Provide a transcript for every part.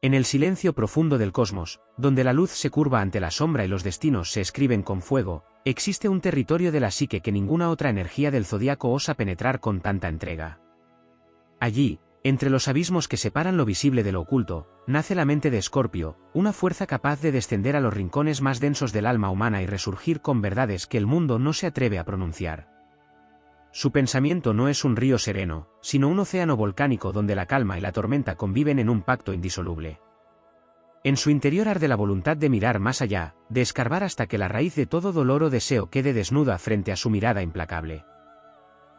En el silencio profundo del cosmos, donde la luz se curva ante la sombra y los destinos se escriben con fuego, existe un territorio de la psique que ninguna otra energía del zodiaco osa penetrar con tanta entrega. Allí, entre los abismos que separan lo visible de lo oculto, nace la mente de Escorpio, una fuerza capaz de descender a los rincones más densos del alma humana y resurgir con verdades que el mundo no se atreve a pronunciar. Su pensamiento no es un río sereno, sino un océano volcánico donde la calma y la tormenta conviven en un pacto indisoluble. En su interior arde la voluntad de mirar más allá, de escarbar hasta que la raíz de todo dolor o deseo quede desnuda frente a su mirada implacable.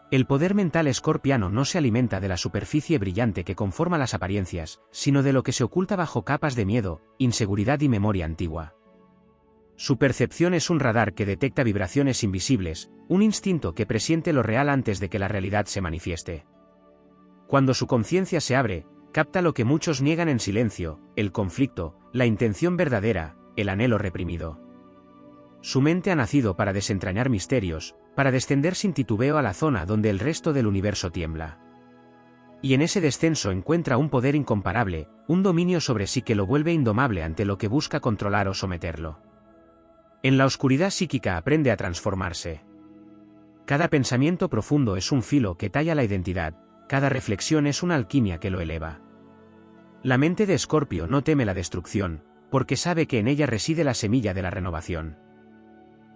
El poder mental escorpiano no se alimenta de la superficie brillante que conforma las apariencias, sino de lo que se oculta bajo capas de miedo, inseguridad y memoria antigua. Su percepción es un radar que detecta vibraciones invisibles, un instinto que presiente lo real antes de que la realidad se manifieste. Cuando su conciencia se abre, capta lo que muchos niegan en silencio: el conflicto, la intención verdadera, el anhelo reprimido. Su mente ha nacido para desentrañar misterios, para descender sin titubeo a la zona donde el resto del universo tiembla. Y en ese descenso encuentra un poder incomparable, un dominio sobre sí que lo vuelve indomable ante lo que busca controlar o someterlo. En la oscuridad psíquica aprende a transformarse. Cada pensamiento profundo es un filo que talla la identidad, cada reflexión es una alquimia que lo eleva. La mente de Escorpio no teme la destrucción, porque sabe que en ella reside la semilla de la renovación.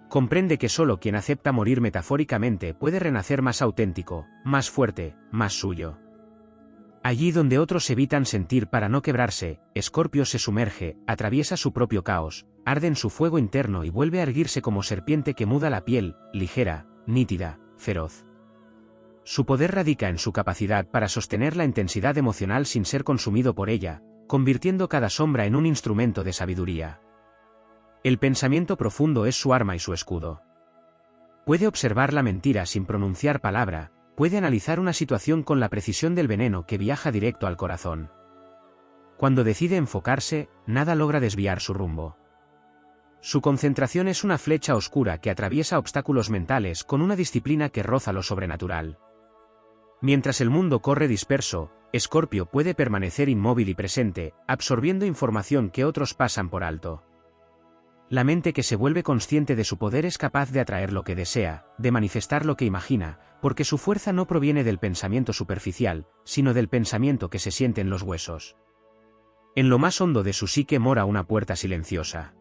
Comprende que solo quien acepta morir metafóricamente puede renacer más auténtico, más fuerte, más suyo. Allí donde otros evitan sentir para no quebrarse, Escorpio se sumerge, atraviesa su propio caos, arde en su fuego interno y vuelve a erguirse como serpiente que muda la piel, ligera, nítida, feroz. Su poder radica en su capacidad para sostener la intensidad emocional sin ser consumido por ella, convirtiendo cada sombra en un instrumento de sabiduría. El pensamiento profundo es su arma y su escudo. Puede observar la mentira sin pronunciar palabra, puede analizar una situación con la precisión del veneno que viaja directo al corazón. Cuando decide enfocarse, nada logra desviar su rumbo. Su concentración es una flecha oscura que atraviesa obstáculos mentales con una disciplina que roza lo sobrenatural. Mientras el mundo corre disperso, Escorpio puede permanecer inmóvil y presente, absorbiendo información que otros pasan por alto. La mente que se vuelve consciente de su poder es capaz de atraer lo que desea, de manifestar lo que imagina, porque su fuerza no proviene del pensamiento superficial, sino del pensamiento que se siente en los huesos. En lo más hondo de su psique mora una puerta silenciosa.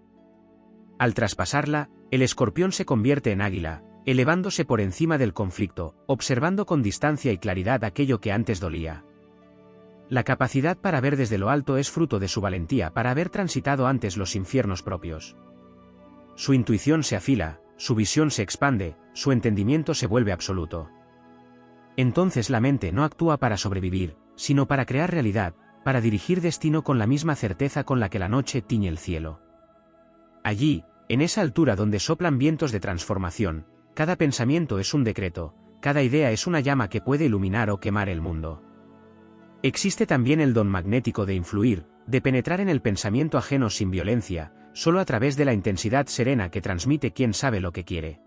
Al traspasarla, el escorpión se convierte en águila, elevándose por encima del conflicto, observando con distancia y claridad aquello que antes dolía. La capacidad para ver desde lo alto es fruto de su valentía para haber transitado antes los infiernos propios. Su intuición se afila, su visión se expande, su entendimiento se vuelve absoluto. Entonces la mente no actúa para sobrevivir, sino para crear realidad, para dirigir destino con la misma certeza con la que la noche tiñe el cielo. Allí, en esa altura donde soplan vientos de transformación, cada pensamiento es un decreto, cada idea es una llama que puede iluminar o quemar el mundo. Existe también el don magnético de influir, de penetrar en el pensamiento ajeno sin violencia, solo a través de la intensidad serena que transmite quien sabe lo que quiere.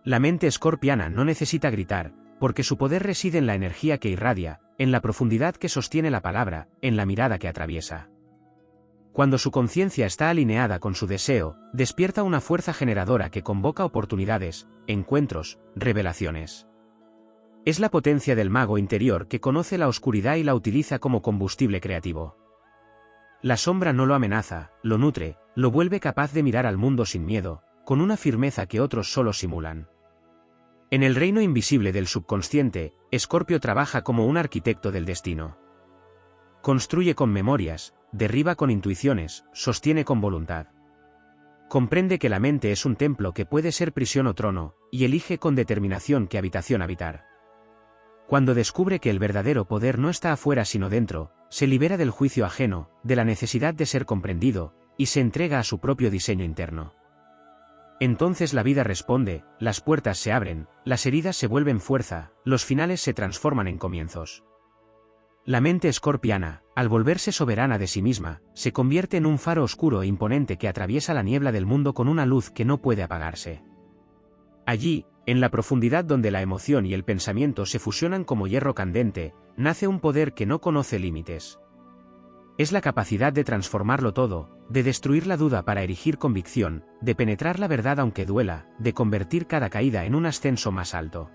La mente escorpiana no necesita gritar, porque su poder reside en la energía que irradia, en la profundidad que sostiene la palabra, en la mirada que atraviesa. Cuando su conciencia está alineada con su deseo, despierta una fuerza generadora que convoca oportunidades, encuentros, revelaciones. Es la potencia del mago interior que conoce la oscuridad y la utiliza como combustible creativo. La sombra no lo amenaza, lo nutre, lo vuelve capaz de mirar al mundo sin miedo, con una firmeza que otros solo simulan. En el reino invisible del subconsciente, Escorpio trabaja como un arquitecto del destino. Construye con memorias, derriba con intuiciones, sostiene con voluntad. Comprende que la mente es un templo que puede ser prisión o trono, y elige con determinación qué habitación habitar. Cuando descubre que el verdadero poder no está afuera sino dentro, se libera del juicio ajeno, de la necesidad de ser comprendido, y se entrega a su propio diseño interno. Entonces la vida responde, las puertas se abren, las heridas se vuelven fuerza, los finales se transforman en comienzos. La mente escorpiana, al volverse soberana de sí misma, se convierte en un faro oscuro e imponente que atraviesa la niebla del mundo con una luz que no puede apagarse. Allí, en la profundidad donde la emoción y el pensamiento se fusionan como hierro candente, nace un poder que no conoce límites. Es la capacidad de transformarlo todo, de destruir la duda para erigir convicción, de penetrar la verdad aunque duela, de convertir cada caída en un ascenso más alto.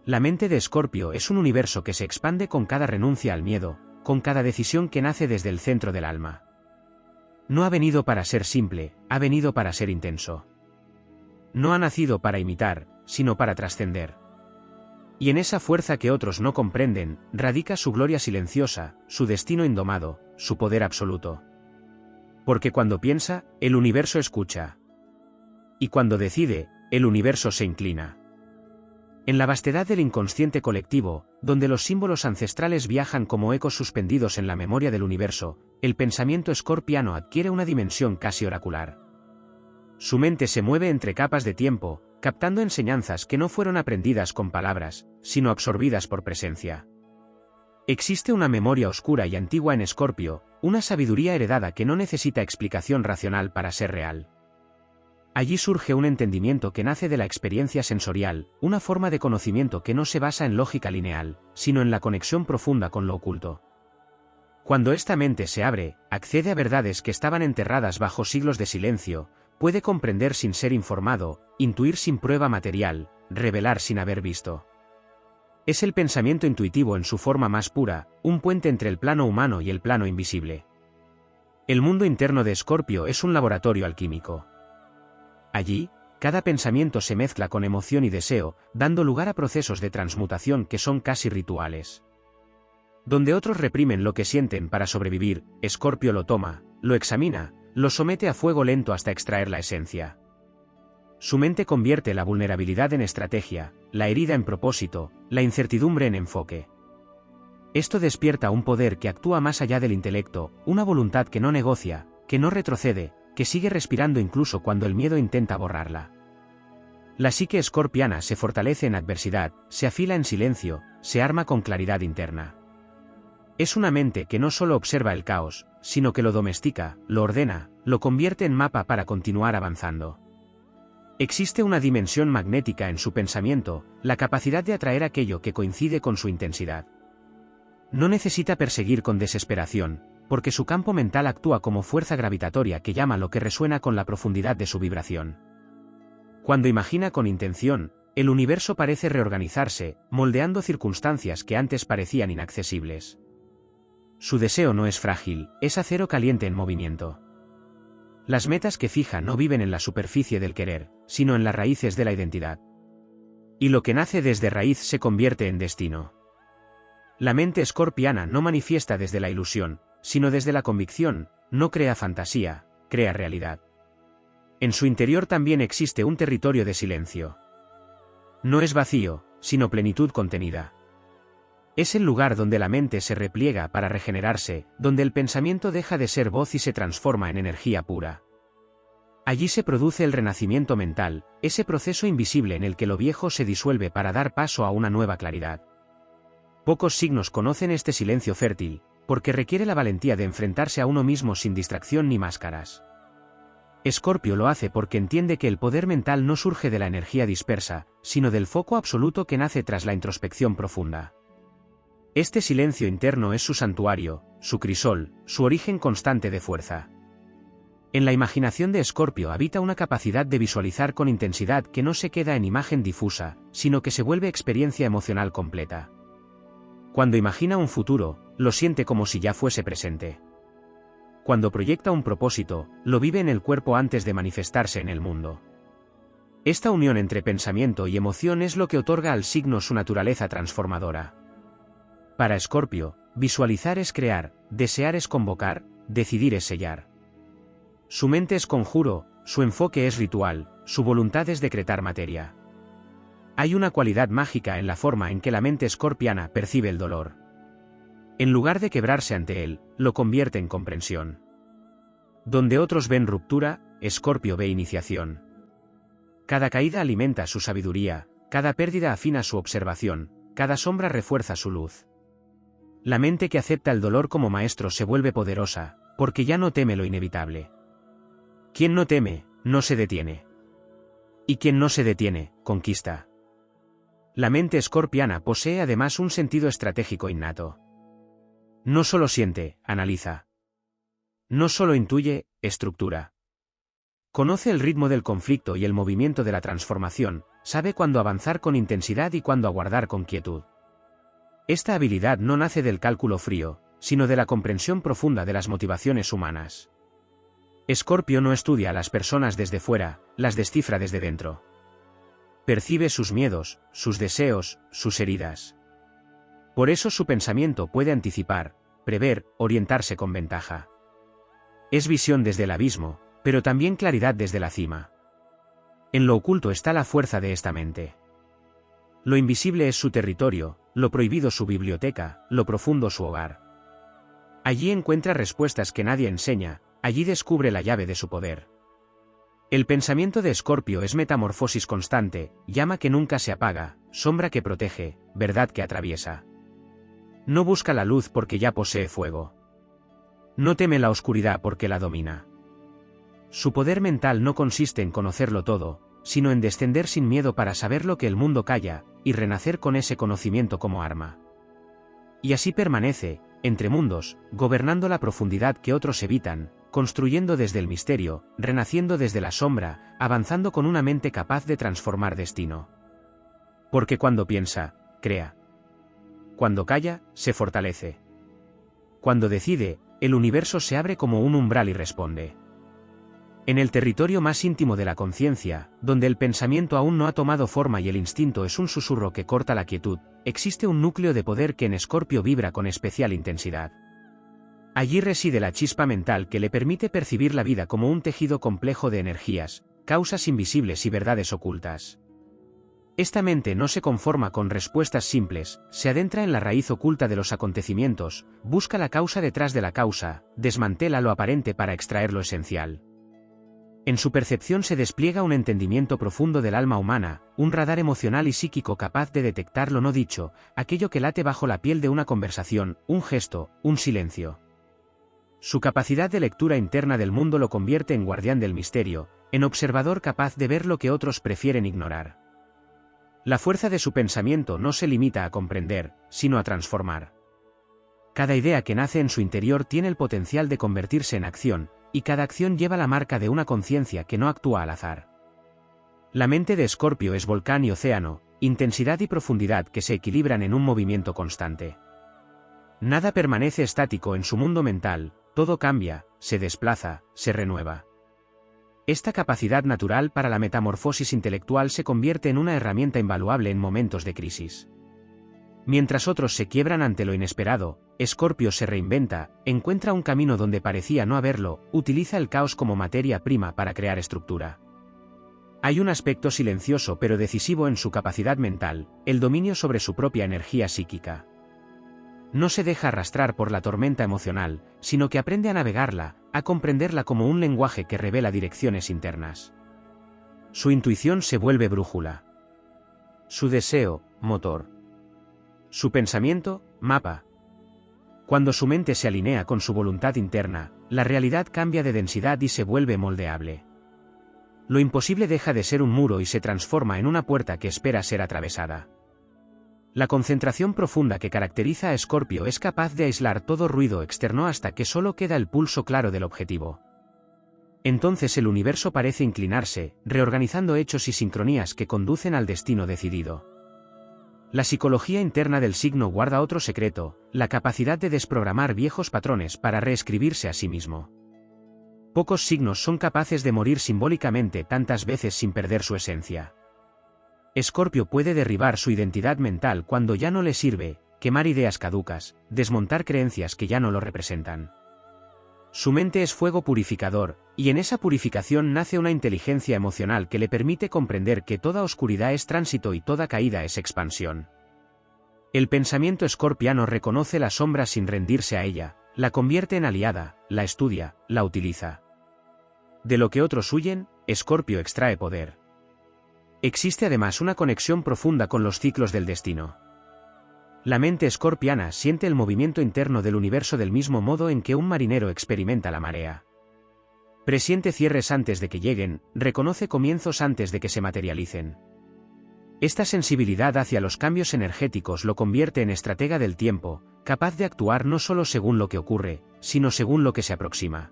La mente de Escorpio es un universo que se expande con cada renuncia al miedo, con cada decisión que nace desde el centro del alma. No ha venido para ser simple, ha venido para ser intenso. No ha nacido para imitar, sino para trascender. Y en esa fuerza que otros no comprenden, radica su gloria silenciosa, su destino indomado, su poder absoluto. Porque cuando piensa, el universo escucha. Y cuando decide, el universo se inclina. En la vastedad del inconsciente colectivo, donde los símbolos ancestrales viajan como ecos suspendidos en la memoria del universo, el pensamiento escorpiano adquiere una dimensión casi oracular. Su mente se mueve entre capas de tiempo, captando enseñanzas que no fueron aprendidas con palabras, sino absorbidas por presencia. Existe una memoria oscura y antigua en Escorpio, una sabiduría heredada que no necesita explicación racional para ser real. Allí surge un entendimiento que nace de la experiencia sensorial, una forma de conocimiento que no se basa en lógica lineal, sino en la conexión profunda con lo oculto. Cuando esta mente se abre, accede a verdades que estaban enterradas bajo siglos de silencio, puede comprender sin ser informado, intuir sin prueba material, revelar sin haber visto. Es el pensamiento intuitivo en su forma más pura, un puente entre el plano humano y el plano invisible. El mundo interno de Escorpio es un laboratorio alquímico. Allí, cada pensamiento se mezcla con emoción y deseo, dando lugar a procesos de transmutación que son casi rituales. Donde otros reprimen lo que sienten para sobrevivir, Escorpio lo toma, lo examina, lo somete a fuego lento hasta extraer la esencia. Su mente convierte la vulnerabilidad en estrategia, la herida en propósito, la incertidumbre en enfoque. Esto despierta un poder que actúa más allá del intelecto, una voluntad que no negocia, que no retrocede, que sigue respirando incluso cuando el miedo intenta borrarla. La psique escorpiana se fortalece en adversidad, se afila en silencio, se arma con claridad interna. Es una mente que no solo observa el caos, sino que lo domestica, lo ordena, lo convierte en mapa para continuar avanzando. Existe una dimensión magnética en su pensamiento, la capacidad de atraer aquello que coincide con su intensidad. No necesita perseguir con desesperación, porque su campo mental actúa como fuerza gravitatoria que llama lo que resuena con la profundidad de su vibración. Cuando imagina con intención, el universo parece reorganizarse, moldeando circunstancias que antes parecían inaccesibles. Su deseo no es frágil, es acero caliente en movimiento. Las metas que fija no viven en la superficie del querer, sino en las raíces de la identidad. Y lo que nace desde raíz se convierte en destino. La mente escorpiana no manifiesta desde la ilusión, sino desde la convicción, no crea fantasía, crea realidad. En su interior también existe un territorio de silencio. No es vacío, sino plenitud contenida. Es el lugar donde la mente se repliega para regenerarse, donde el pensamiento deja de ser voz y se transforma en energía pura. Allí se produce el renacimiento mental, ese proceso invisible en el que lo viejo se disuelve para dar paso a una nueva claridad. Pocos signos conocen este silencio fértil, porque requiere la valentía de enfrentarse a uno mismo sin distracción ni máscaras. Escorpio lo hace porque entiende que el poder mental no surge de la energía dispersa, sino del foco absoluto que nace tras la introspección profunda. Este silencio interno es su santuario, su crisol, su origen constante de fuerza. En la imaginación de Escorpio habita una capacidad de visualizar con intensidad que no se queda en imagen difusa, sino que se vuelve experiencia emocional completa. Cuando imagina un futuro, lo siente como si ya fuese presente. Cuando proyecta un propósito, lo vive en el cuerpo antes de manifestarse en el mundo. Esta unión entre pensamiento y emoción es lo que otorga al signo su naturaleza transformadora. Para Escorpio, visualizar es crear, desear es convocar, decidir es sellar. Su mente es conjuro, su enfoque es ritual, su voluntad es decretar materia. Hay una cualidad mágica en la forma en que la mente escorpiana percibe el dolor. En lugar de quebrarse ante él, lo convierte en comprensión. Donde otros ven ruptura, Escorpio ve iniciación. Cada caída alimenta su sabiduría, cada pérdida afina su observación, cada sombra refuerza su luz. La mente que acepta el dolor como maestro se vuelve poderosa, porque ya no teme lo inevitable. Quien no teme, no se detiene. Y quien no se detiene, conquista. La mente escorpiana posee además un sentido estratégico innato. No solo siente, analiza. No solo intuye, estructura. Conoce el ritmo del conflicto y el movimiento de la transformación, sabe cuándo avanzar con intensidad y cuándo aguardar con quietud. Esta habilidad no nace del cálculo frío, sino de la comprensión profunda de las motivaciones humanas. Escorpio no estudia a las personas desde fuera, las descifra desde dentro. Percibe sus miedos, sus deseos, sus heridas. Por eso su pensamiento puede anticipar, prever, orientarse con ventaja. Es visión desde el abismo, pero también claridad desde la cima. En lo oculto está la fuerza de esta mente. Lo invisible es su territorio, lo prohibido su biblioteca, lo profundo su hogar. Allí encuentra respuestas que nadie enseña, allí descubre la llave de su poder. El pensamiento de Escorpio es metamorfosis constante, llama que nunca se apaga, sombra que protege, verdad que atraviesa. No busca la luz porque ya posee fuego. No teme la oscuridad porque la domina. Su poder mental no consiste en conocerlo todo, sino en descender sin miedo para saber lo que el mundo calla, y renacer con ese conocimiento como arma. Y así permanece, entre mundos, gobernando la profundidad que otros evitan, construyendo desde el misterio, renaciendo desde la sombra, avanzando con una mente capaz de transformar destino. Porque cuando piensa, crea. Cuando calla, se fortalece. Cuando decide, el universo se abre como un umbral y responde. En el territorio más íntimo de la conciencia, donde el pensamiento aún no ha tomado forma y el instinto es un susurro que corta la quietud, existe un núcleo de poder que en Escorpio vibra con especial intensidad. Allí reside la chispa mental que le permite percibir la vida como un tejido complejo de energías, causas invisibles y verdades ocultas. Esta mente no se conforma con respuestas simples, se adentra en la raíz oculta de los acontecimientos, busca la causa detrás de la causa, desmantela lo aparente para extraer lo esencial. En su percepción se despliega un entendimiento profundo del alma humana, un radar emocional y psíquico capaz de detectar lo no dicho, aquello que late bajo la piel de una conversación, un gesto, un silencio. Su capacidad de lectura interna del mundo lo convierte en guardián del misterio, en observador capaz de ver lo que otros prefieren ignorar. La fuerza de su pensamiento no se limita a comprender, sino a transformar. Cada idea que nace en su interior tiene el potencial de convertirse en acción, y cada acción lleva la marca de una conciencia que no actúa al azar. La mente de Escorpio es volcán y océano, intensidad y profundidad que se equilibran en un movimiento constante. Nada permanece estático en su mundo mental, todo cambia, se desplaza, se renueva. Esta capacidad natural para la metamorfosis intelectual se convierte en una herramienta invaluable en momentos de crisis. Mientras otros se quiebran ante lo inesperado, Escorpio se reinventa, encuentra un camino donde parecía no haberlo, utiliza el caos como materia prima para crear estructura. Hay un aspecto silencioso pero decisivo en su capacidad mental, el dominio sobre su propia energía psíquica. No se deja arrastrar por la tormenta emocional, sino que aprende a navegarla, a comprenderla como un lenguaje que revela direcciones internas. Su intuición se vuelve brújula. Su deseo, motor. Su pensamiento, mapa. Cuando su mente se alinea con su voluntad interna, la realidad cambia de densidad y se vuelve moldeable. Lo imposible deja de ser un muro y se transforma en una puerta que espera ser atravesada. La concentración profunda que caracteriza a Escorpio es capaz de aislar todo ruido externo hasta que solo queda el pulso claro del objetivo. Entonces el universo parece inclinarse, reorganizando hechos y sincronías que conducen al destino decidido. La psicología interna del signo guarda otro secreto, la capacidad de desprogramar viejos patrones para reescribirse a sí mismo. Pocos signos son capaces de morir simbólicamente tantas veces sin perder su esencia. Escorpio puede derribar su identidad mental cuando ya no le sirve, quemar ideas caducas, desmontar creencias que ya no lo representan. Su mente es fuego purificador, y en esa purificación nace una inteligencia emocional que le permite comprender que toda oscuridad es tránsito y toda caída es expansión. El pensamiento escorpiano reconoce la sombra sin rendirse a ella, la convierte en aliada, la estudia, la utiliza. De lo que otros huyen, Escorpio extrae poder. Existe además una conexión profunda con los ciclos del destino. La mente escorpiana siente el movimiento interno del universo del mismo modo en que un marinero experimenta la marea. Presiente cierres antes de que lleguen, reconoce comienzos antes de que se materialicen. Esta sensibilidad hacia los cambios energéticos lo convierte en estratega del tiempo, capaz de actuar no solo según lo que ocurre, sino según lo que se aproxima.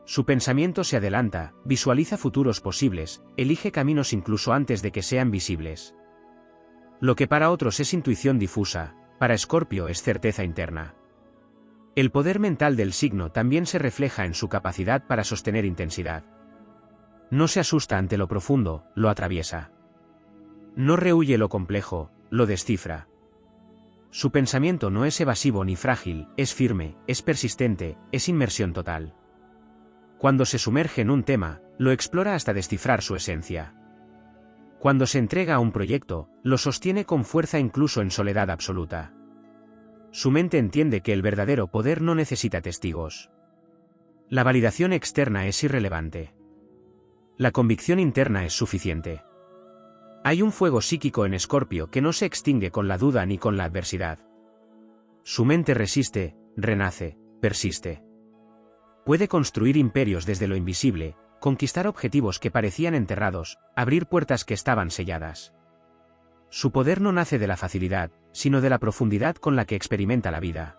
Su pensamiento se adelanta, visualiza futuros posibles, elige caminos incluso antes de que sean visibles. Lo que para otros es intuición difusa, para Escorpio es certeza interna. El poder mental del signo también se refleja en su capacidad para sostener intensidad. No se asusta ante lo profundo, lo atraviesa. No rehúye lo complejo, lo descifra. Su pensamiento no es evasivo ni frágil, es firme, es persistente, es inmersión total. Cuando se sumerge en un tema, lo explora hasta descifrar su esencia. Cuando se entrega a un proyecto, lo sostiene con fuerza incluso en soledad absoluta. Su mente entiende que el verdadero poder no necesita testigos. La validación externa es irrelevante. La convicción interna es suficiente. Hay un fuego psíquico en Escorpio que no se extingue con la duda ni con la adversidad. Su mente resiste, renace, persiste. Puede construir imperios desde lo invisible, conquistar objetivos que parecían enterrados, abrir puertas que estaban selladas. Su poder no nace de la facilidad, sino de la profundidad con la que experimenta la vida.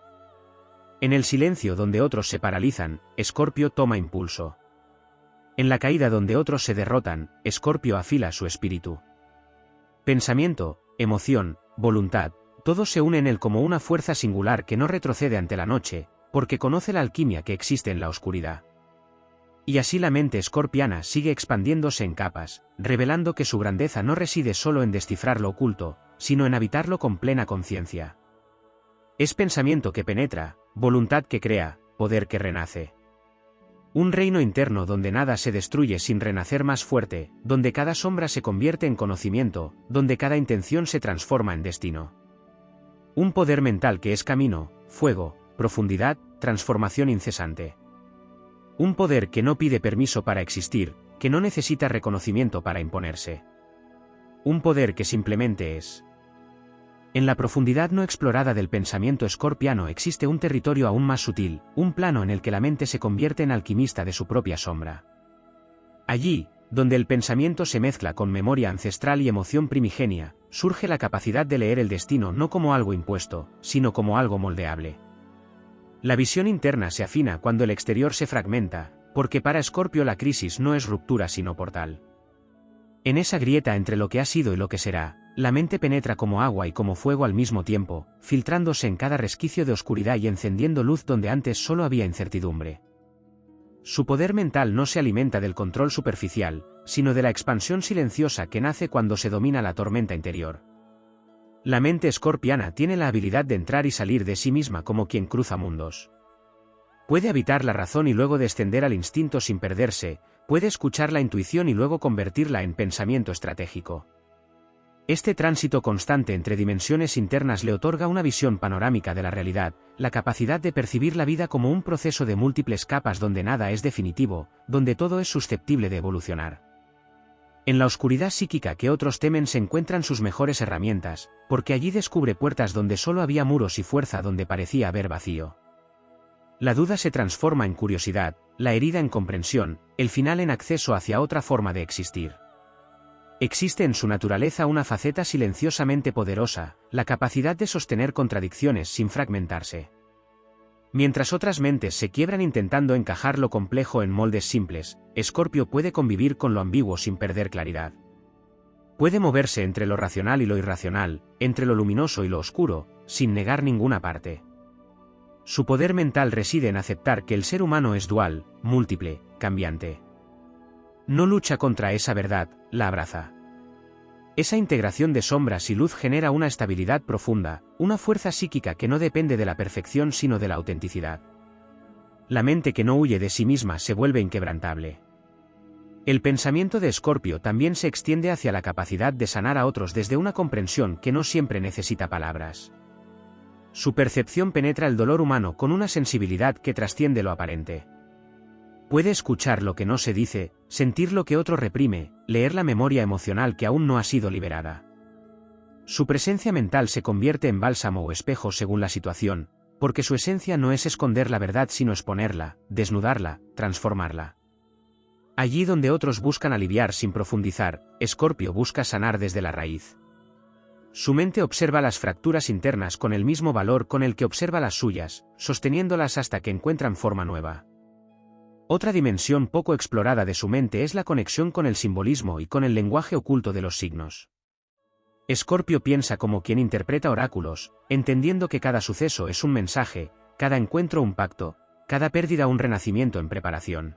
En el silencio donde otros se paralizan, Escorpio toma impulso. En la caída donde otros se derrotan, Escorpio afila su espíritu. Pensamiento, emoción, voluntad, todo se une en él como una fuerza singular que no retrocede ante la noche, porque conoce la alquimia que existe en la oscuridad. Y así la mente escorpiana sigue expandiéndose en capas, revelando que su grandeza no reside solo en descifrar lo oculto, sino en habitarlo con plena conciencia. Es pensamiento que penetra, voluntad que crea, poder que renace. Un reino interno donde nada se destruye sin renacer más fuerte, donde cada sombra se convierte en conocimiento, donde cada intención se transforma en destino. Un poder mental que es camino, fuego, profundidad, transformación incesante. Un poder que no pide permiso para existir, que no necesita reconocimiento para imponerse. Un poder que simplemente es. En la profundidad no explorada del pensamiento escorpiano existe un territorio aún más sutil, un plano en el que la mente se convierte en alquimista de su propia sombra. Allí, donde el pensamiento se mezcla con memoria ancestral y emoción primigenia, surge la capacidad de leer el destino no como algo impuesto, sino como algo moldeable. La visión interna se afina cuando el exterior se fragmenta, porque para Escorpio la crisis no es ruptura sino portal. En esa grieta entre lo que ha sido y lo que será, la mente penetra como agua y como fuego al mismo tiempo, filtrándose en cada resquicio de oscuridad y encendiendo luz donde antes solo había incertidumbre. Su poder mental no se alimenta del control superficial, sino de la expansión silenciosa que nace cuando se domina la tormenta interior. La mente escorpiana tiene la habilidad de entrar y salir de sí misma como quien cruza mundos. Puede habitar la razón y luego descender al instinto sin perderse, puede escuchar la intuición y luego convertirla en pensamiento estratégico. Este tránsito constante entre dimensiones internas le otorga una visión panorámica de la realidad, la capacidad de percibir la vida como un proceso de múltiples capas donde nada es definitivo, donde todo es susceptible de evolucionar. En la oscuridad psíquica que otros temen se encuentran sus mejores herramientas, porque allí descubre puertas donde solo había muros y fuerza donde parecía haber vacío. La duda se transforma en curiosidad, la herida en comprensión, el final en acceso hacia otra forma de existir. Existe en su naturaleza una faceta silenciosamente poderosa, la capacidad de sostener contradicciones sin fragmentarse. Mientras otras mentes se quiebran intentando encajar lo complejo en moldes simples, Escorpio puede convivir con lo ambiguo sin perder claridad. Puede moverse entre lo racional y lo irracional, entre lo luminoso y lo oscuro, sin negar ninguna parte. Su poder mental reside en aceptar que el ser humano es dual, múltiple, cambiante. No lucha contra esa verdad, la abraza. Esa integración de sombras y luz genera una estabilidad profunda, una fuerza psíquica que no depende de la perfección sino de la autenticidad. La mente que no huye de sí misma se vuelve inquebrantable. El pensamiento de Escorpio también se extiende hacia la capacidad de sanar a otros desde una comprensión que no siempre necesita palabras. Su percepción penetra el dolor humano con una sensibilidad que trasciende lo aparente. Puede escuchar lo que no se dice, sentir lo que otro reprime, leer la memoria emocional que aún no ha sido liberada. Su presencia mental se convierte en bálsamo o espejo según la situación, porque su esencia no es esconder la verdad sino exponerla, desnudarla, transformarla. Allí donde otros buscan aliviar sin profundizar, Escorpio busca sanar desde la raíz. Su mente observa las fracturas internas con el mismo valor con el que observa las suyas, sosteniéndolas hasta que encuentran forma nueva. Otra dimensión poco explorada de su mente es la conexión con el simbolismo y con el lenguaje oculto de los signos. Escorpio piensa como quien interpreta oráculos, entendiendo que cada suceso es un mensaje, cada encuentro un pacto, cada pérdida un renacimiento en preparación.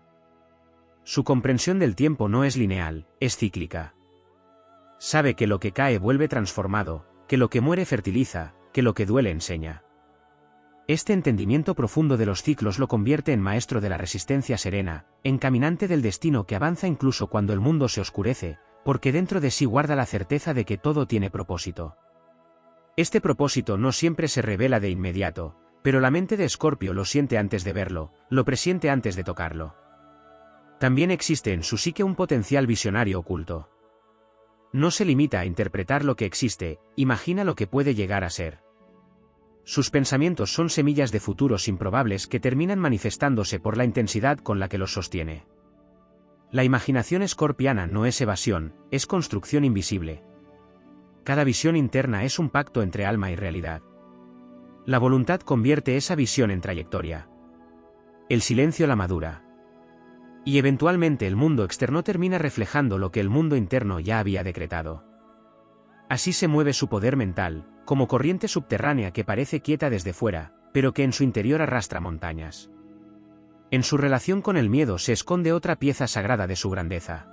Su comprensión del tiempo no es lineal, es cíclica. Sabe que lo que cae vuelve transformado, que lo que muere fertiliza, que lo que duele enseña. Este entendimiento profundo de los ciclos lo convierte en maestro de la resistencia serena, en caminante del destino que avanza incluso cuando el mundo se oscurece, porque dentro de sí guarda la certeza de que todo tiene propósito. Este propósito no siempre se revela de inmediato, pero la mente de Escorpio lo siente antes de verlo, lo presiente antes de tocarlo. También existe en su psique un potencial visionario oculto. No se limita a interpretar lo que existe, imagina lo que puede llegar a ser. Sus pensamientos son semillas de futuros improbables que terminan manifestándose por la intensidad con la que los sostiene. La imaginación escorpiana no es evasión, es construcción invisible. Cada visión interna es un pacto entre alma y realidad. La voluntad convierte esa visión en trayectoria. El silencio la madura. Y eventualmente el mundo externo termina reflejando lo que el mundo interno ya había decretado. Así se mueve su poder mental, como corriente subterránea que parece quieta desde fuera, pero que en su interior arrastra montañas. En su relación con el miedo se esconde otra pieza sagrada de su grandeza.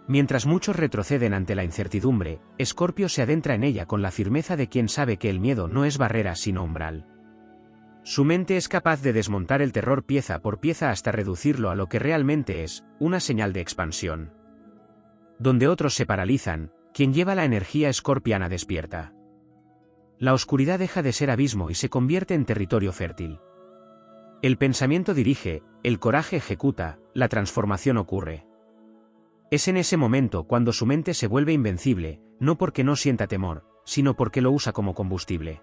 Mientras muchos retroceden ante la incertidumbre, Escorpio se adentra en ella con la firmeza de quien sabe que el miedo no es barrera sino umbral. Su mente es capaz de desmontar el terror pieza por pieza hasta reducirlo a lo que realmente es, una señal de expansión. Donde otros se paralizan, quien lleva la energía escorpiana despierta. La oscuridad deja de ser abismo y se convierte en territorio fértil. El pensamiento dirige, el coraje ejecuta, la transformación ocurre. Es en ese momento cuando su mente se vuelve invencible, no porque no sienta temor, sino porque lo usa como combustible.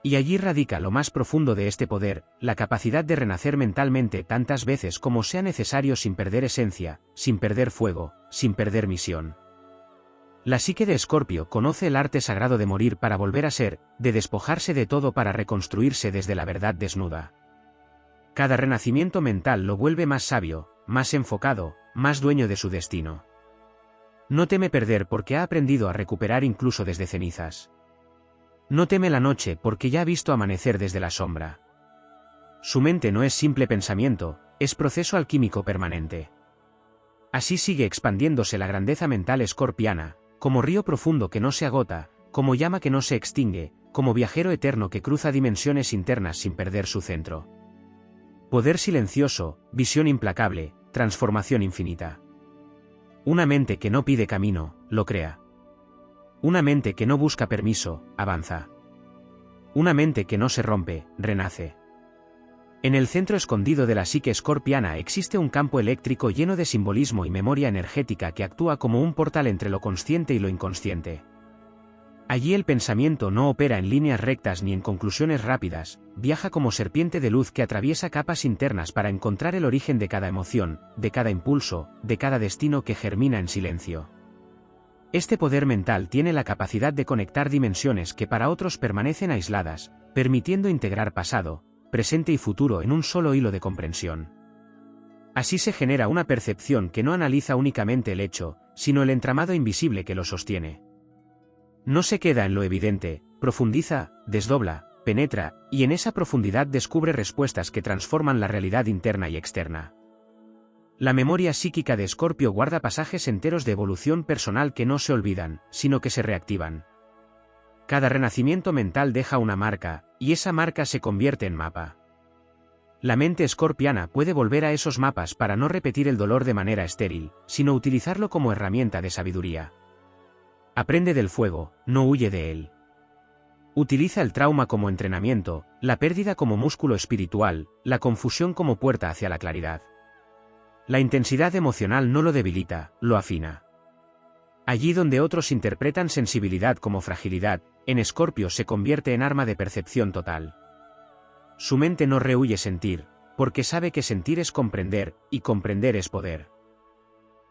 Y allí radica lo más profundo de este poder, la capacidad de renacer mentalmente tantas veces como sea necesario sin perder esencia, sin perder fuego, sin perder misión. La psique de Escorpio conoce el arte sagrado de morir para volver a ser, de despojarse de todo para reconstruirse desde la verdad desnuda. Cada renacimiento mental lo vuelve más sabio, más enfocado, más dueño de su destino. No teme perder porque ha aprendido a recuperar incluso desde cenizas. No teme la noche porque ya ha visto amanecer desde la sombra. Su mente no es simple pensamiento, es proceso alquímico permanente. Así sigue expandiéndose la grandeza mental escorpiana, como río profundo que no se agota, como llama que no se extingue, como viajero eterno que cruza dimensiones internas sin perder su centro. Poder silencioso, visión implacable, transformación infinita. Una mente que no pide camino, lo crea. Una mente que no busca permiso, avanza. Una mente que no se rompe, renace. En el centro escondido de la psique escorpiana existe un campo eléctrico lleno de simbolismo y memoria energética que actúa como un portal entre lo consciente y lo inconsciente. Allí el pensamiento no opera en líneas rectas ni en conclusiones rápidas, viaja como serpiente de luz que atraviesa capas internas para encontrar el origen de cada emoción, de cada impulso, de cada destino que germina en silencio. Este poder mental tiene la capacidad de conectar dimensiones que para otros permanecen aisladas, permitiendo integrar pasado, presente y futuro en un solo hilo de comprensión. Así se genera una percepción que no analiza únicamente el hecho, sino el entramado invisible que lo sostiene. No se queda en lo evidente, profundiza, desdobla, penetra, y en esa profundidad descubre respuestas que transforman la realidad interna y externa. La memoria psíquica de Escorpio guarda pasajes enteros de evolución personal que no se olvidan, sino que se reactivan. Cada renacimiento mental deja una marca, y esa marca se convierte en mapa. La mente escorpiana puede volver a esos mapas para no repetir el dolor de manera estéril, sino utilizarlo como herramienta de sabiduría. Aprende del fuego, no huye de él. Utiliza el trauma como entrenamiento, la pérdida como músculo espiritual, la confusión como puerta hacia la claridad. La intensidad emocional no lo debilita, lo afina. Allí donde otros interpretan sensibilidad como fragilidad, en Escorpio se convierte en arma de percepción total. Su mente no rehúye sentir, porque sabe que sentir es comprender, y comprender es poder.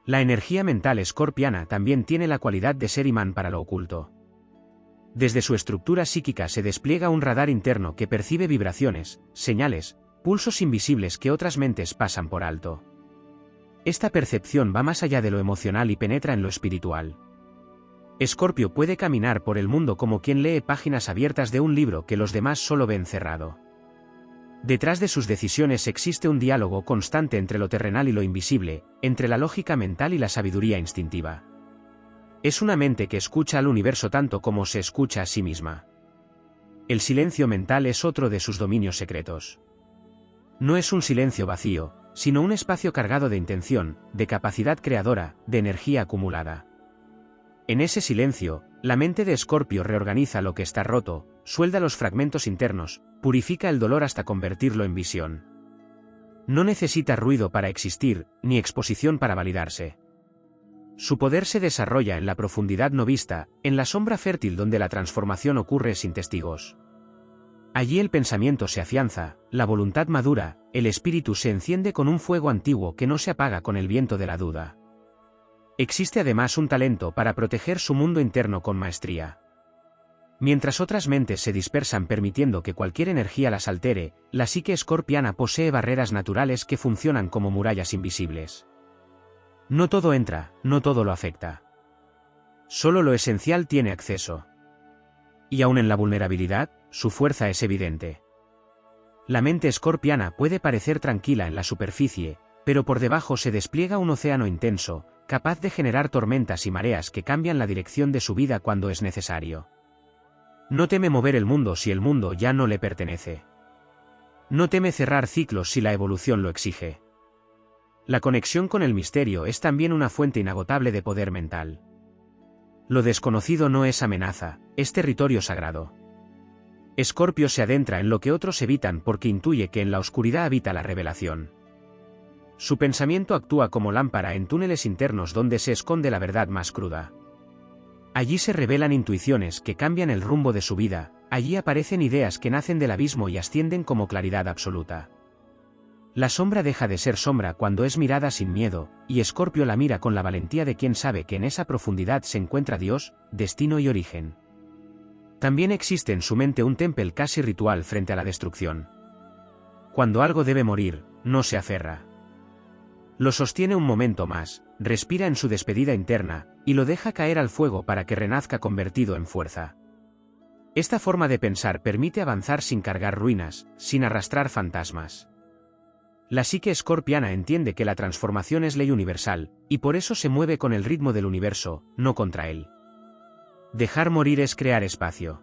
La energía mental escorpiana también tiene la cualidad de ser imán para lo oculto. Desde su estructura psíquica se despliega un radar interno que percibe vibraciones, señales, pulsos invisibles que otras mentes pasan por alto. Esta percepción va más allá de lo emocional y penetra en lo espiritual. Escorpio puede caminar por el mundo como quien lee páginas abiertas de un libro que los demás solo ven cerrado. Detrás de sus decisiones existe un diálogo constante entre lo terrenal y lo invisible, entre la lógica mental y la sabiduría instintiva. Es una mente que escucha al universo tanto como se escucha a sí misma. El silencio mental es otro de sus dominios secretos. No es un silencio vacío, sino un espacio cargado de intención, de capacidad creadora, de energía acumulada. En ese silencio, la mente de Escorpio reorganiza lo que está roto, suelda los fragmentos internos, purifica el dolor hasta convertirlo en visión. No necesita ruido para existir, ni exposición para validarse. Su poder se desarrolla en la profundidad no vista, en la sombra fértil donde la transformación ocurre sin testigos. Allí el pensamiento se afianza, la voluntad madura, el espíritu se enciende con un fuego antiguo que no se apaga con el viento de la duda. Existe además un talento para proteger su mundo interno con maestría. Mientras otras mentes se dispersan permitiendo que cualquier energía las altere, la psique escorpiana posee barreras naturales que funcionan como murallas invisibles. No todo entra, no todo lo afecta. Solo lo esencial tiene acceso. Y aun en la vulnerabilidad, su fuerza es evidente. La mente escorpiana puede parecer tranquila en la superficie, pero por debajo se despliega un océano intenso, capaz de generar tormentas y mareas que cambian la dirección de su vida cuando es necesario. No teme mover el mundo si el mundo ya no le pertenece. No teme cerrar ciclos si la evolución lo exige. La conexión con el misterio es también una fuente inagotable de poder mental. Lo desconocido no es amenaza, es territorio sagrado. Escorpio se adentra en lo que otros evitan porque intuye que en la oscuridad habita la revelación. Su pensamiento actúa como lámpara en túneles internos donde se esconde la verdad más cruda. Allí se revelan intuiciones que cambian el rumbo de su vida, allí aparecen ideas que nacen del abismo y ascienden como claridad absoluta. La sombra deja de ser sombra cuando es mirada sin miedo, y Escorpio la mira con la valentía de quien sabe que en esa profundidad se encuentra Dios, destino y origen. También existe en su mente un templo casi ritual frente a la destrucción. Cuando algo debe morir, no se aferra. Lo sostiene un momento más, respira en su despedida interna, y lo deja caer al fuego para que renazca convertido en fuerza. Esta forma de pensar permite avanzar sin cargar ruinas, sin arrastrar fantasmas. La psique escorpiana entiende que la transformación es ley universal, y por eso se mueve con el ritmo del universo, no contra él. Dejar morir es crear espacio.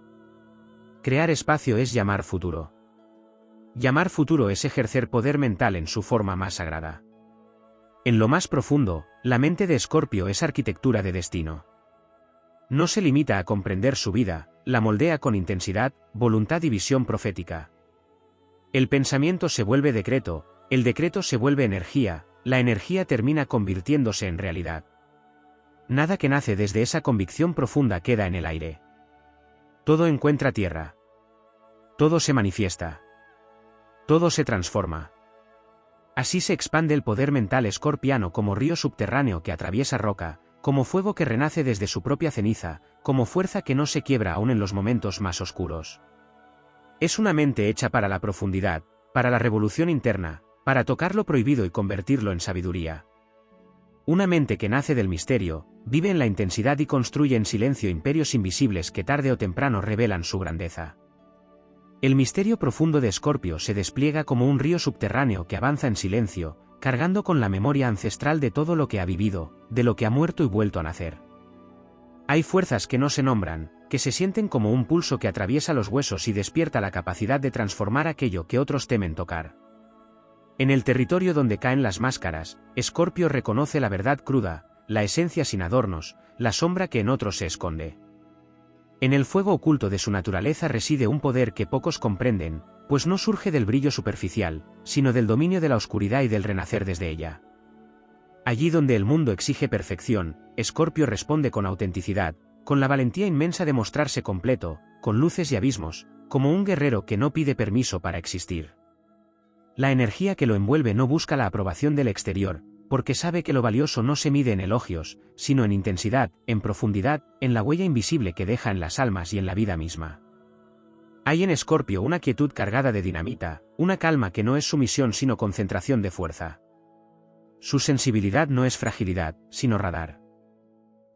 Crear espacio es llamar futuro. Llamar futuro es ejercer poder mental en su forma más sagrada. En lo más profundo, la mente de Escorpio es arquitectura de destino. No se limita a comprender su vida, la moldea con intensidad, voluntad y visión profética. El pensamiento se vuelve decreto, el decreto se vuelve energía, la energía termina convirtiéndose en realidad. Nada que nace desde esa convicción profunda queda en el aire. Todo encuentra tierra. Todo se manifiesta. Todo se transforma. Así se expande el poder mental escorpiano como río subterráneo que atraviesa roca, como fuego que renace desde su propia ceniza, como fuerza que no se quiebra aún en los momentos más oscuros. Es una mente hecha para la profundidad, para la revolución interna, para tocar lo prohibido y convertirlo en sabiduría. Una mente que nace del misterio, vive en la intensidad y construye en silencio imperios invisibles que tarde o temprano revelan su grandeza. El misterio profundo de Escorpio se despliega como un río subterráneo que avanza en silencio, cargando con la memoria ancestral de todo lo que ha vivido, de lo que ha muerto y vuelto a nacer. Hay fuerzas que no se nombran, que se sienten como un pulso que atraviesa los huesos y despierta la capacidad de transformar aquello que otros temen tocar. En el territorio donde caen las máscaras, Escorpio reconoce la verdad cruda, la esencia sin adornos, la sombra que en otros se esconde. En el fuego oculto de su naturaleza reside un poder que pocos comprenden, pues no surge del brillo superficial, sino del dominio de la oscuridad y del renacer desde ella. Allí donde el mundo exige perfección, Escorpio responde con autenticidad, con la valentía inmensa de mostrarse completo, con luces y abismos, como un guerrero que no pide permiso para existir. La energía que lo envuelve no busca la aprobación del exterior, porque sabe que lo valioso no se mide en elogios, sino en intensidad, en profundidad, en la huella invisible que deja en las almas y en la vida misma. Hay en Escorpio una quietud cargada de dinamita, una calma que no es sumisión sino concentración de fuerza. Su sensibilidad no es fragilidad, sino radar.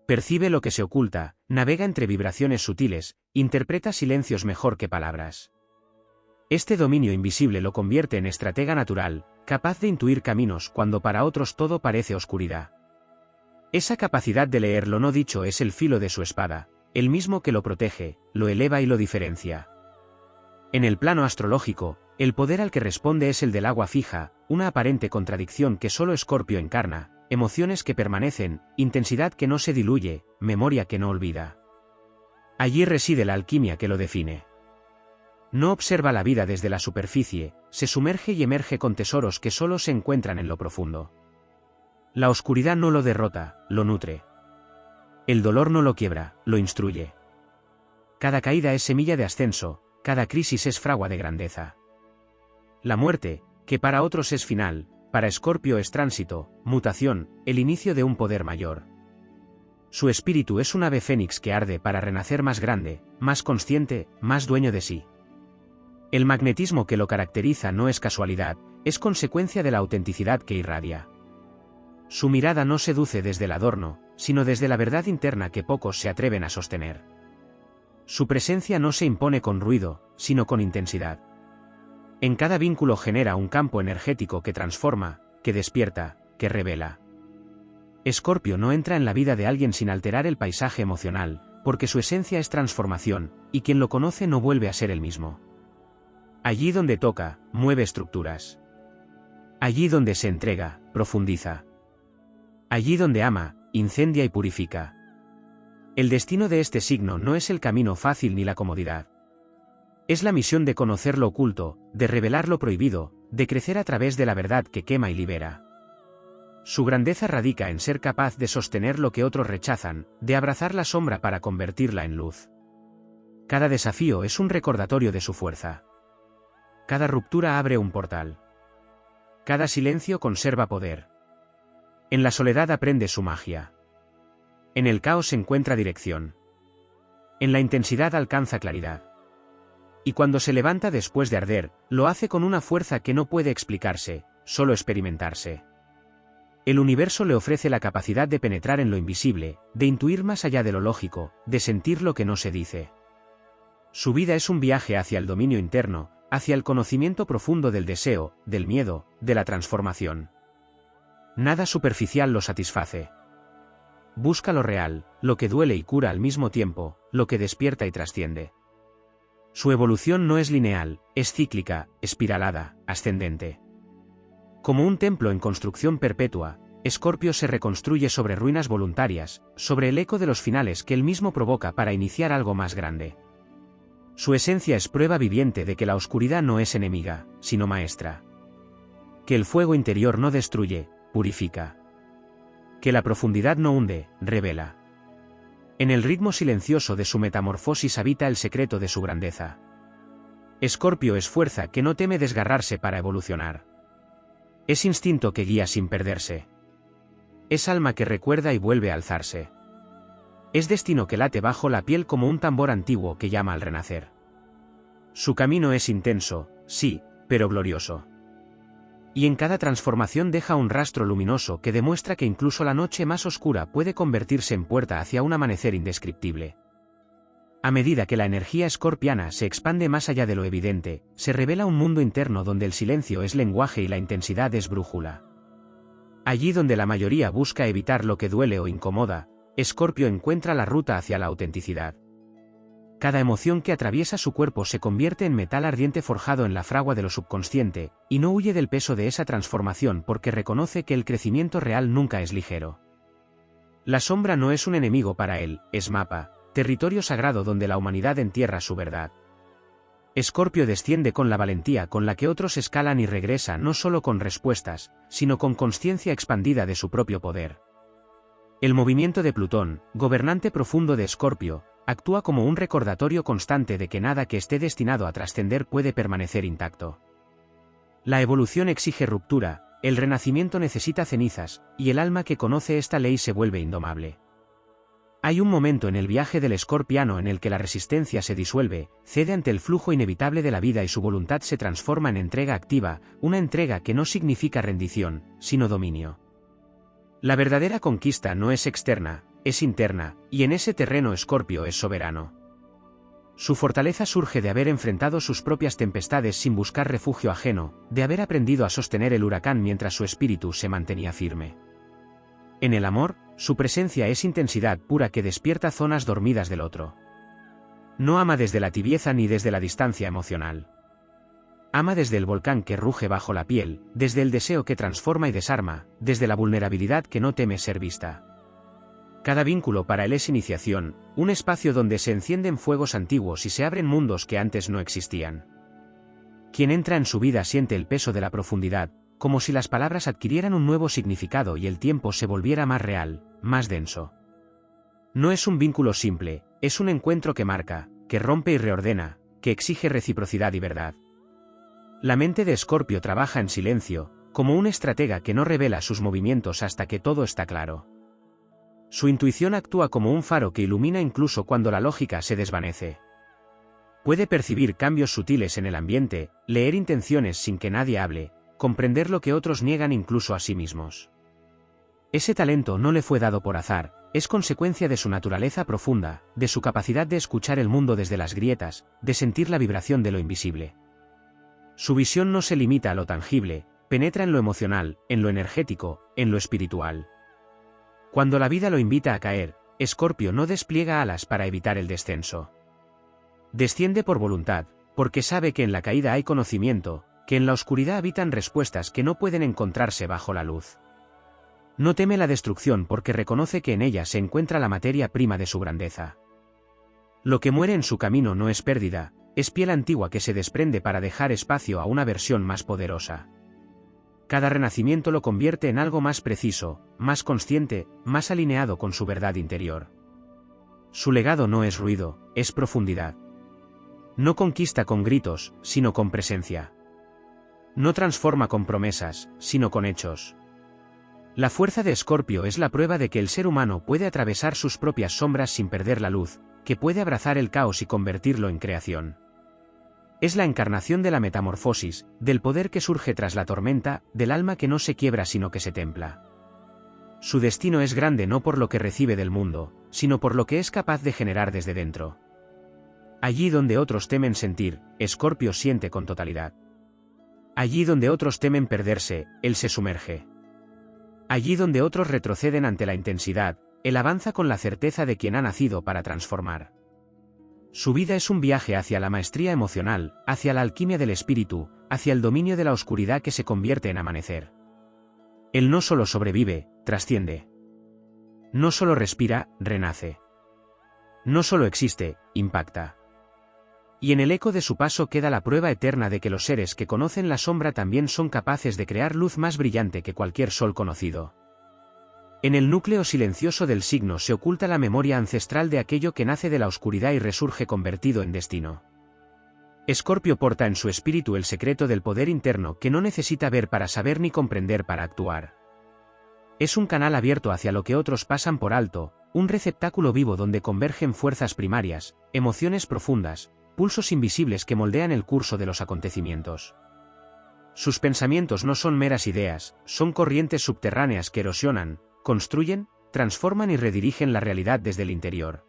Percibe lo que se oculta, navega entre vibraciones sutiles, interpreta silencios mejor que palabras. Este dominio invisible lo convierte en estratega natural, capaz de intuir caminos cuando para otros todo parece oscuridad. Esa capacidad de leer lo no dicho es el filo de su espada, el mismo que lo protege, lo eleva y lo diferencia. En el plano astrológico, el poder al que responde es el del agua fija, una aparente contradicción que solo Escorpio encarna, emociones que permanecen, intensidad que no se diluye, memoria que no olvida. Allí reside la alquimia que lo define. No observa la vida desde la superficie, se sumerge y emerge con tesoros que solo se encuentran en lo profundo. La oscuridad no lo derrota, lo nutre. El dolor no lo quiebra, lo instruye. Cada caída es semilla de ascenso, cada crisis es fragua de grandeza. La muerte, que para otros es final, para Escorpio es tránsito, mutación, el inicio de un poder mayor. Su espíritu es un ave fénix que arde para renacer más grande, más consciente, más dueño de sí. El magnetismo que lo caracteriza no es casualidad, es consecuencia de la autenticidad que irradia. Su mirada no seduce desde el adorno, sino desde la verdad interna que pocos se atreven a sostener. Su presencia no se impone con ruido, sino con intensidad. En cada vínculo genera un campo energético que transforma, que despierta, que revela. Escorpio no entra en la vida de alguien sin alterar el paisaje emocional, porque su esencia es transformación, y quien lo conoce no vuelve a ser el mismo. Allí donde toca, mueve estructuras. Allí donde se entrega, profundiza. Allí donde ama, incendia y purifica. El destino de este signo no es el camino fácil ni la comodidad. Es la misión de conocer lo oculto, de revelar lo prohibido, de crecer a través de la verdad que quema y libera. Su grandeza radica en ser capaz de sostener lo que otros rechazan, de abrazar la sombra para convertirla en luz. Cada desafío es un recordatorio de su fuerza. Cada ruptura abre un portal. Cada silencio conserva poder. En la soledad aprende su magia. En el caos encuentra dirección. En la intensidad alcanza claridad. Y cuando se levanta después de arder, lo hace con una fuerza que no puede explicarse, solo experimentarse. El universo le ofrece la capacidad de penetrar en lo invisible, de intuir más allá de lo lógico, de sentir lo que no se dice. Su vida es un viaje hacia el dominio interno, hacia el conocimiento profundo del deseo, del miedo, de la transformación. Nada superficial lo satisface. Busca lo real, lo que duele y cura al mismo tiempo, lo que despierta y trasciende. Su evolución no es lineal, es cíclica, espiralada, ascendente. Como un templo en construcción perpetua, Escorpio se reconstruye sobre ruinas voluntarias, sobre el eco de los finales que él mismo provoca para iniciar algo más grande. Su esencia es prueba viviente de que la oscuridad no es enemiga, sino maestra. Que el fuego interior no destruye, purifica. Que la profundidad no hunde, revela. En el ritmo silencioso de su metamorfosis habita el secreto de su grandeza. Escorpio es fuerza que no teme desgarrarse para evolucionar. Es instinto que guía sin perderse. Es alma que recuerda y vuelve a alzarse. Es destino que late bajo la piel como un tambor antiguo que llama al renacer. Su camino es intenso, sí, pero glorioso. Y en cada transformación deja un rastro luminoso que demuestra que incluso la noche más oscura puede convertirse en puerta hacia un amanecer indescriptible. A medida que la energía escorpiana se expande más allá de lo evidente, se revela un mundo interno donde el silencio es lenguaje y la intensidad es brújula. Allí donde la mayoría busca evitar lo que duele o incomoda, Escorpio encuentra la ruta hacia la autenticidad. Cada emoción que atraviesa su cuerpo se convierte en metal ardiente forjado en la fragua de lo subconsciente, y no huye del peso de esa transformación porque reconoce que el crecimiento real nunca es ligero. La sombra no es un enemigo para él, es mapa, territorio sagrado donde la humanidad entierra su verdad. Escorpio desciende con la valentía con la que otros escalan y regresa no solo con respuestas, sino con consciencia expandida de su propio poder. El movimiento de Plutón, gobernante profundo de Escorpio, actúa como un recordatorio constante de que nada que esté destinado a trascender puede permanecer intacto. La evolución exige ruptura, el renacimiento necesita cenizas, y el alma que conoce esta ley se vuelve indomable. Hay un momento en el viaje del escorpiano en el que la resistencia se disuelve, cede ante el flujo inevitable de la vida y su voluntad se transforma en entrega activa, una entrega que no significa rendición, sino dominio. La verdadera conquista no es externa, es interna, y en ese terreno Escorpio es soberano. Su fortaleza surge de haber enfrentado sus propias tempestades sin buscar refugio ajeno, de haber aprendido a sostener el huracán mientras su espíritu se mantenía firme. En el amor, su presencia es intensidad pura que despierta zonas dormidas del otro. No ama desde la tibieza ni desde la distancia emocional. Ama desde el volcán que ruge bajo la piel, desde el deseo que transforma y desarma, desde la vulnerabilidad que no teme ser vista. Cada vínculo para él es iniciación, un espacio donde se encienden fuegos antiguos y se abren mundos que antes no existían. Quien entra en su vida siente el peso de la profundidad, como si las palabras adquirieran un nuevo significado y el tiempo se volviera más real, más denso. No es un vínculo simple, es un encuentro que marca, que rompe y reordena, que exige reciprocidad y verdad. La mente de Escorpio trabaja en silencio, como un estratega que no revela sus movimientos hasta que todo está claro. Su intuición actúa como un faro que ilumina incluso cuando la lógica se desvanece. Puede percibir cambios sutiles en el ambiente, leer intenciones sin que nadie hable, comprender lo que otros niegan incluso a sí mismos. Ese talento no le fue dado por azar, es consecuencia de su naturaleza profunda, de su capacidad de escuchar el mundo desde las grietas, de sentir la vibración de lo invisible. Su visión no se limita a lo tangible, penetra en lo emocional, en lo energético, en lo espiritual. Cuando la vida lo invita a caer, Escorpio no despliega alas para evitar el descenso. Desciende por voluntad, porque sabe que en la caída hay conocimiento, que en la oscuridad habitan respuestas que no pueden encontrarse bajo la luz. No teme la destrucción porque reconoce que en ella se encuentra la materia prima de su grandeza. Lo que muere en su camino no es pérdida, es piel antigua que se desprende para dejar espacio a una versión más poderosa. Cada renacimiento lo convierte en algo más preciso, más consciente, más alineado con su verdad interior. Su legado no es ruido, es profundidad. No conquista con gritos, sino con presencia. No transforma con promesas, sino con hechos. La fuerza de Escorpio es la prueba de que el ser humano puede atravesar sus propias sombras sin perder la luz, que puede abrazar el caos y convertirlo en creación. Es la encarnación de la metamorfosis, del poder que surge tras la tormenta, del alma que no se quiebra sino que se templa. Su destino es grande no por lo que recibe del mundo, sino por lo que es capaz de generar desde dentro. Allí donde otros temen sentir, Escorpio siente con totalidad. Allí donde otros temen perderse, él se sumerge. Allí donde otros retroceden ante la intensidad, él avanza con la certeza de quien ha nacido para transformar. Su vida es un viaje hacia la maestría emocional, hacia la alquimia del espíritu, hacia el dominio de la oscuridad que se convierte en amanecer. Él no solo sobrevive, trasciende. No solo respira, renace. No solo existe, impacta. Y en el eco de su paso queda la prueba eterna de que los seres que conocen la sombra también son capaces de crear luz más brillante que cualquier sol conocido. En el núcleo silencioso del signo se oculta la memoria ancestral de aquello que nace de la oscuridad y resurge convertido en destino. Escorpio porta en su espíritu el secreto del poder interno que no necesita ver para saber ni comprender para actuar. Es un canal abierto hacia lo que otros pasan por alto, un receptáculo vivo donde convergen fuerzas primarias, emociones profundas, pulsos invisibles que moldean el curso de los acontecimientos. Sus pensamientos no son meras ideas, son corrientes subterráneas que erosionan, construyen, transforman y redirigen la realidad desde el interior.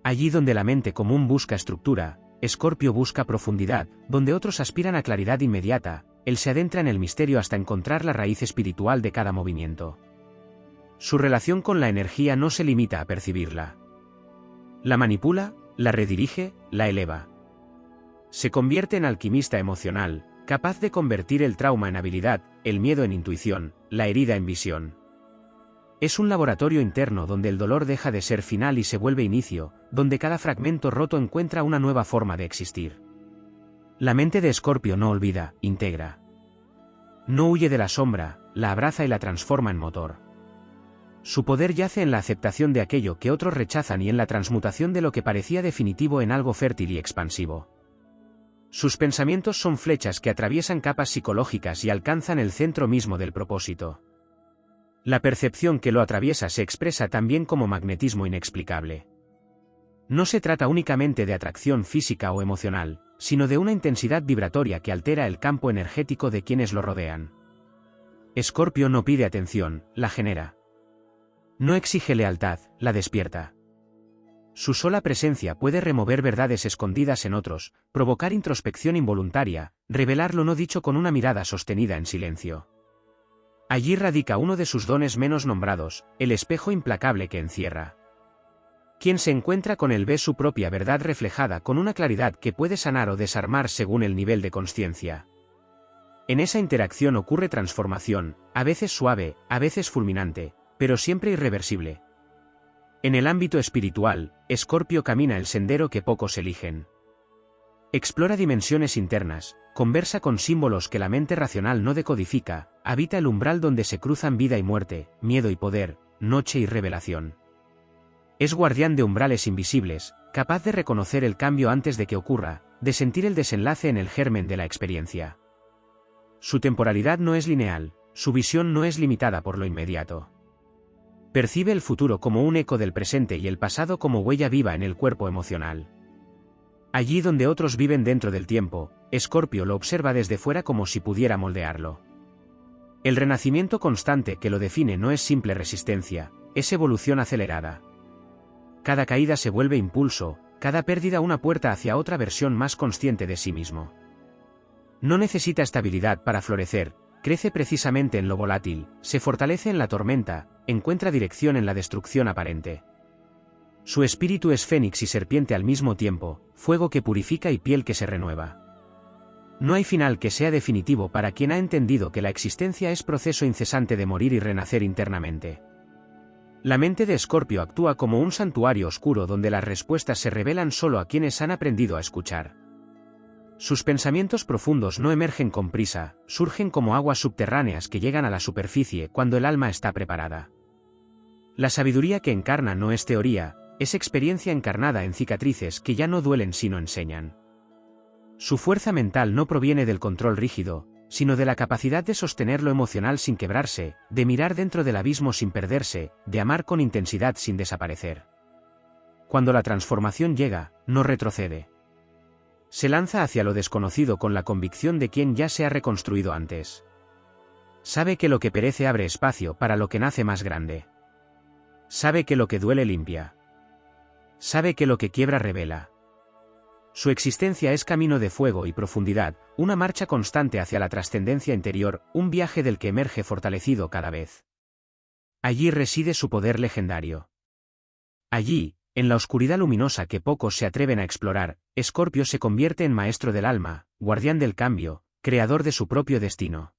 Allí donde la mente común busca estructura, Escorpio busca profundidad, donde otros aspiran a claridad inmediata, él se adentra en el misterio hasta encontrar la raíz espiritual de cada movimiento. Su relación con la energía no se limita a percibirla. La manipula, la redirige, la eleva. Se convierte en alquimista emocional, capaz de convertir el trauma en habilidad, el miedo en intuición, la herida en visión. Es un laboratorio interno donde el dolor deja de ser final y se vuelve inicio, donde cada fragmento roto encuentra una nueva forma de existir. La mente de Escorpio no olvida, integra. No huye de la sombra, la abraza y la transforma en motor. Su poder yace en la aceptación de aquello que otros rechazan y en la transmutación de lo que parecía definitivo en algo fértil y expansivo. Sus pensamientos son flechas que atraviesan capas psicológicas y alcanzan el centro mismo del propósito. La percepción que lo atraviesa se expresa también como magnetismo inexplicable. No se trata únicamente de atracción física o emocional, sino de una intensidad vibratoria que altera el campo energético de quienes lo rodean. Escorpio no pide atención, la genera. No exige lealtad, la despierta. Su sola presencia puede remover verdades escondidas en otros, provocar introspección involuntaria, revelar lo no dicho con una mirada sostenida en silencio. Allí radica uno de sus dones menos nombrados, el espejo implacable que encierra. Quien se encuentra con él ve su propia verdad reflejada con una claridad que puede sanar o desarmar según el nivel de consciencia. En esa interacción ocurre transformación, a veces suave, a veces fulminante, pero siempre irreversible. En el ámbito espiritual, Escorpio camina el sendero que pocos eligen. Explora dimensiones internas, conversa con símbolos que la mente racional no decodifica, habita el umbral donde se cruzan vida y muerte, miedo y poder, noche y revelación. Es guardián de umbrales invisibles, capaz de reconocer el cambio antes de que ocurra, de sentir el desenlace en el germen de la experiencia. Su temporalidad no es lineal, su visión no es limitada por lo inmediato. Percibe el futuro como un eco del presente y el pasado como huella viva en el cuerpo emocional. Allí donde otros viven dentro del tiempo, Escorpio lo observa desde fuera como si pudiera moldearlo. El renacimiento constante que lo define no es simple resistencia, es evolución acelerada. Cada caída se vuelve impulso, cada pérdida una puerta hacia otra versión más consciente de sí mismo. No necesita estabilidad para florecer, crece precisamente en lo volátil, se fortalece en la tormenta, encuentra dirección en la destrucción aparente. Su espíritu es fénix y serpiente al mismo tiempo, fuego que purifica y piel que se renueva. No hay final que sea definitivo para quien ha entendido que la existencia es proceso incesante de morir y renacer internamente. La mente de Escorpio actúa como un santuario oscuro donde las respuestas se revelan solo a quienes han aprendido a escuchar. Sus pensamientos profundos no emergen con prisa, surgen como aguas subterráneas que llegan a la superficie cuando el alma está preparada. La sabiduría que encarna no es teoría, es experiencia encarnada en cicatrices que ya no duelen sino enseñan. Su fuerza mental no proviene del control rígido, sino de la capacidad de sostener lo emocional sin quebrarse, de mirar dentro del abismo sin perderse, de amar con intensidad sin desaparecer. Cuando la transformación llega, no retrocede. Se lanza hacia lo desconocido con la convicción de quien ya se ha reconstruido antes. Sabe que lo que perece abre espacio para lo que nace más grande. Sabe que lo que duele limpia. Sabe que lo que quiebra revela. Su existencia es camino de fuego y profundidad, una marcha constante hacia la trascendencia interior, un viaje del que emerge fortalecido cada vez. Allí reside su poder legendario. Allí, en la oscuridad luminosa que pocos se atreven a explorar, Escorpio se convierte en maestro del alma, guardián del cambio, creador de su propio destino.